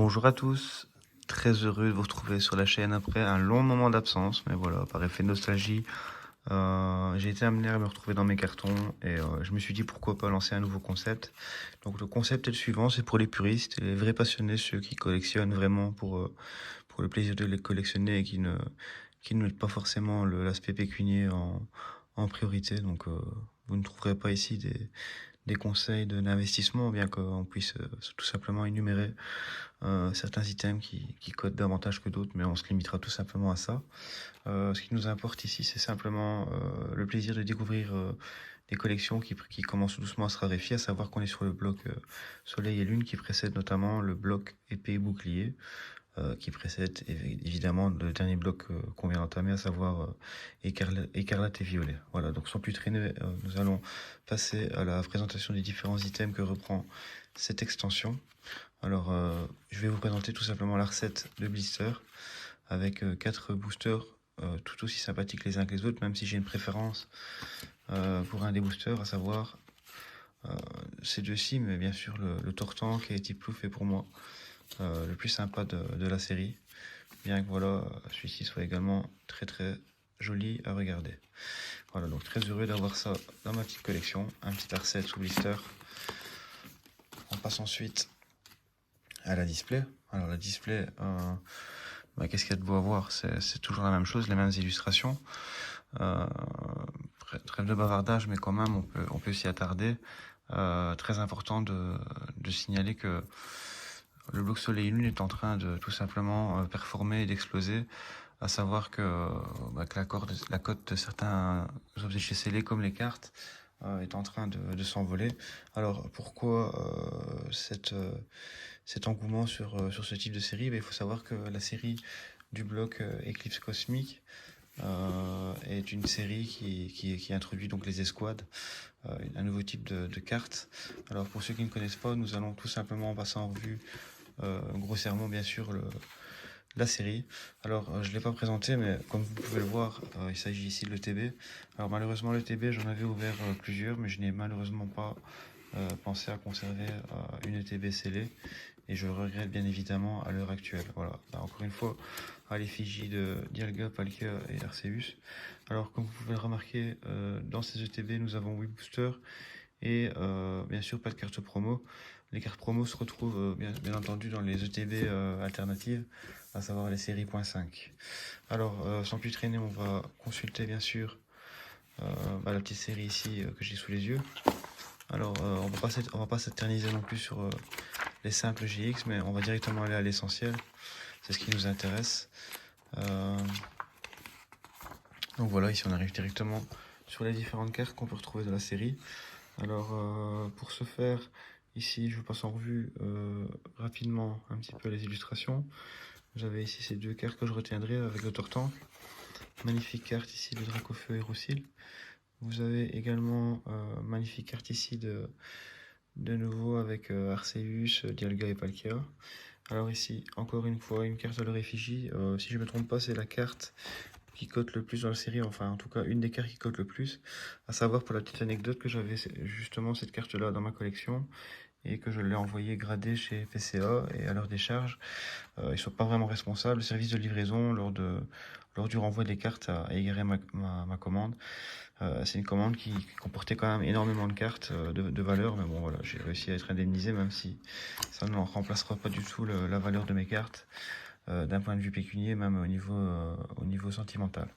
Bonjour à tous, très heureux de vous retrouver sur la chaîne après un long moment d'absence, mais voilà, par effet de nostalgie, j'ai été amené à me retrouver dans mes cartons et je me suis dit pourquoi pas lancer un nouveau concept. Donc le concept est le suivant, c'est pour les puristes, les vrais passionnés, ceux qui collectionnent vraiment pour le plaisir de les collectionner et qui ne mettent pas forcément l'aspect pécunier en priorité. Donc vous ne trouverez pas ici des conseils d'investissement, bien qu'on puisse tout simplement énumérer certains items qui cotent davantage que d'autres, mais on se limitera tout simplement à ça. Ce qui nous importe ici, c'est simplement le plaisir de découvrir des collections qui commencent doucement à se raréfier, à savoir qu'on est sur le bloc Soleil et Lune, qui précède notamment le bloc Épée et Bouclier, qui précède évidemment le dernier bloc qu'on vient d'entamer, à savoir Écarlate et Violet. Voilà, donc sans plus traîner, nous allons passer à la présentation des différents items que reprend cette extension. Alors, je vais vous présenter tout simplement la recette de blister avec 4 boosters tout aussi sympathiques les uns que les autres, même si j'ai une préférence pour un des boosters, à savoir ces deux-ci, mais bien sûr le Tortank et Type Plouf est pour moi le plus sympa de la série, bien que voilà, celui-ci soit également très très joli à regarder. Voilà, donc très heureux d'avoir ça dans ma petite collection, un petit R7 sous blister. On passe ensuite à la display. Alors la display, qu'est-ce qu'il y a de beau à voir? C'est toujours la même chose, les mêmes illustrations. Trêve de bavardage, mais quand même on peut s'y attarder. Très important de signaler que le bloc Soleil et Lune est en train de tout simplement performer et d'exploser, à savoir que la cote de certains objets chez Scellé, comme les cartes, est en train de s'envoler. Alors pourquoi cet engouement sur ce type de série? Il faut savoir que la série du bloc Eclipse Cosmique est une série qui introduit donc les escouades, un nouveau type de cartes. Alors pour ceux qui ne connaissent pas, nous allons tout simplement passer en revue grossièrement bien sûr la série. Alors je ne l'ai pas présenté, mais comme vous pouvez le voir, il s'agit ici de l'ETB. Alors malheureusement l'ETB, j'en avais ouvert plusieurs, mais je n'ai malheureusement pas pensé à conserver une ETB scellée, et je le regrette bien évidemment à l'heure actuelle. Voilà, là, encore une fois, à l'effigie de Dialga, Palkia et Arceus. Alors comme vous pouvez le remarquer, dans ces ETB nous avons 8 boosters et bien sûr pas de carte promo. Les cartes promo se retrouvent bien entendu dans les ETB alternatives, à savoir les séries .5. Alors sans plus traîner, on va consulter bien sûr la petite série ici que j'ai sous les yeux. Alors on va pas s'éterniser non plus sur les simples GX, mais on va directement aller à l'essentiel. C'est ce qui nous intéresse. Donc voilà, ici on arrive directement sur les différentes cartes qu'on peut retrouver dans la série. Alors pour ce faire, ici je vous passe en revue rapidement un petit peu les illustrations. J'avais ici ces deux cartes que je retiendrai avec le Tortank. Magnifique carte ici de Dracofeu et Roussil. Vous avez également magnifique carte ici de nouveau avec Arceus, Dialga et Palkia. Alors ici, encore une fois, une carte de leur effigie. Si je ne me trompe pas, c'est la carte qui cote le plus dans la série, enfin en tout cas une des cartes qui cote le plus. À savoir, pour la petite anecdote, que j'avais justement cette carte-là dans ma collection et que je l'ai envoyée gradée chez PCA, et à leur décharge, ils ne sont pas vraiment responsables. Le service de livraison, lors du renvoi des cartes, a égaré ma commande. C'est une commande qui comportait quand même énormément de cartes de valeur, mais bon voilà, j'ai réussi à être indemnisé, même si ça ne remplacera pas du tout la valeur de mes cartes d'un point de vue pécunier, même au niveau sentimental.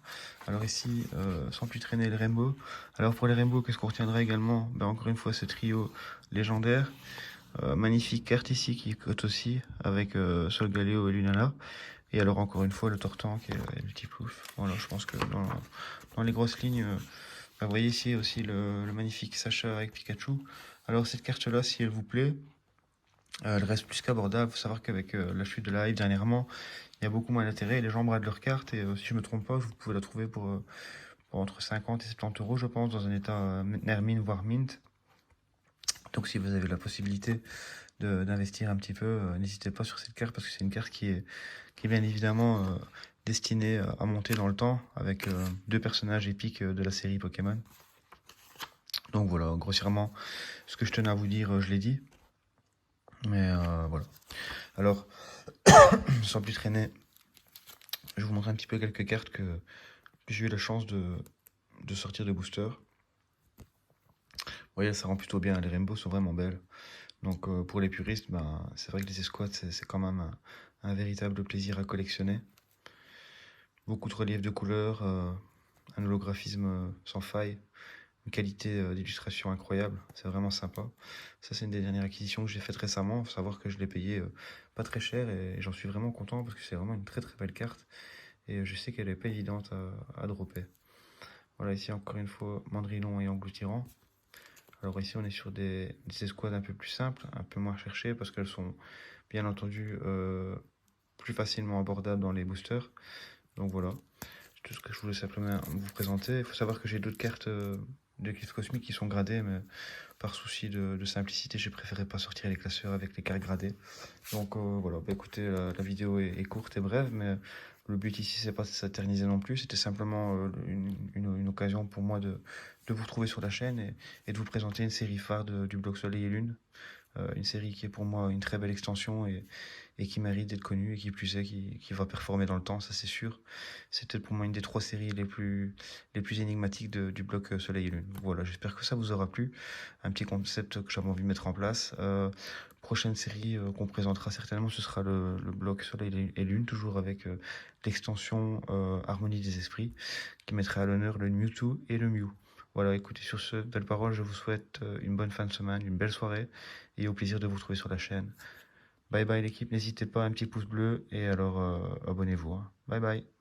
Alors ici, sans plus traîner, le Rainbow. Alors pour les Rainbow, qu'est-ce qu'on retiendra également? Encore une fois, ce trio légendaire. Magnifique carte ici qui cote aussi avec Solgaleo et Lunala. Et alors encore une fois le Tortank et le Tiplouf. Voilà, je pense que dans les grosses lignes, vous voyez ici aussi le magnifique Sacha avec Pikachu. Alors cette carte là, si elle vous plaît, elle reste plus qu'abordable. Il faut savoir qu'avec la chute de la hype dernièrement, il y a beaucoup moins d'intérêt. Les gens bradent leur carte, et si je me trompe pas, vous pouvez la trouver pour entre 50 et 70 euros, je pense, dans un état Nermine voire Mint. Donc si vous avez la possibilité d'investir un petit peu, n'hésitez pas sur cette carte, parce que c'est une carte qui est bien évidemment destinée à monter dans le temps, avec deux personnages épiques de la série Pokémon. Donc voilà, grossièrement, ce que je tenais à vous dire, je l'ai dit. Mais voilà. Alors, sans plus traîner, je vais vous montrer un petit peu quelques cartes que j'ai eu la chance de sortir de booster. Vous voyez, ça rend plutôt bien, les rainbows sont vraiment belles. Donc pour les puristes, ben, c'est vrai que les escouades, c'est quand même un véritable plaisir à collectionner. Beaucoup de reliefs de couleurs, un holographisme sans faille, une qualité d'illustration incroyable, c'est vraiment sympa. Ça, c'est une des dernières acquisitions que j'ai faites récemment. Il faut savoir que je l'ai payé pas très cher et j'en suis vraiment content parce que c'est vraiment une très très belle carte et je sais qu'elle est pas évidente à dropper. Voilà, ici encore une fois, Mandrilon et Engloutirant. Alors ici, on est sur des escouades un peu plus simples, un peu moins recherchées parce qu'elles sont bien entendu plus facilement abordables dans les boosters. Donc voilà, c'est tout ce que je voulais simplement vous présenter. Il faut savoir que j'ai d'autres cartes de Glyphes Cosmiques qui sont gradées, mais par souci de simplicité, j'ai préféré pas sortir les classeurs avec les cartes gradées. Donc voilà, bah, écoutez, la vidéo est courte et brève, mais le but ici, c'est pas de s'éterniser non plus. C'était simplement une occasion pour moi de vous retrouver sur la chaîne et de vous présenter une série phare du blog Soleil et Lune. Une série qui est pour moi une très belle extension et qui mérite d'être connue et qui plus est, qui va performer dans le temps, ça c'est sûr. C'est peut-être pour moi une des 3 séries les plus énigmatiques du bloc Soleil et Lune. Voilà, j'espère que ça vous aura plu. Un petit concept que j'avais envie de mettre en place. Prochaine série qu'on présentera certainement, ce sera le bloc Soleil et Lune, toujours avec l'extension Harmonie des Esprits, qui mettrait à l'honneur le Mewtwo et le Mew. Voilà, écoutez, sur ce, belle parole, je vous souhaite une bonne fin de semaine, une belle soirée, et au plaisir de vous retrouver sur la chaîne. Bye bye l'équipe, n'hésitez pas, un petit pouce bleu, et alors abonnez-vous. Hein. Bye bye.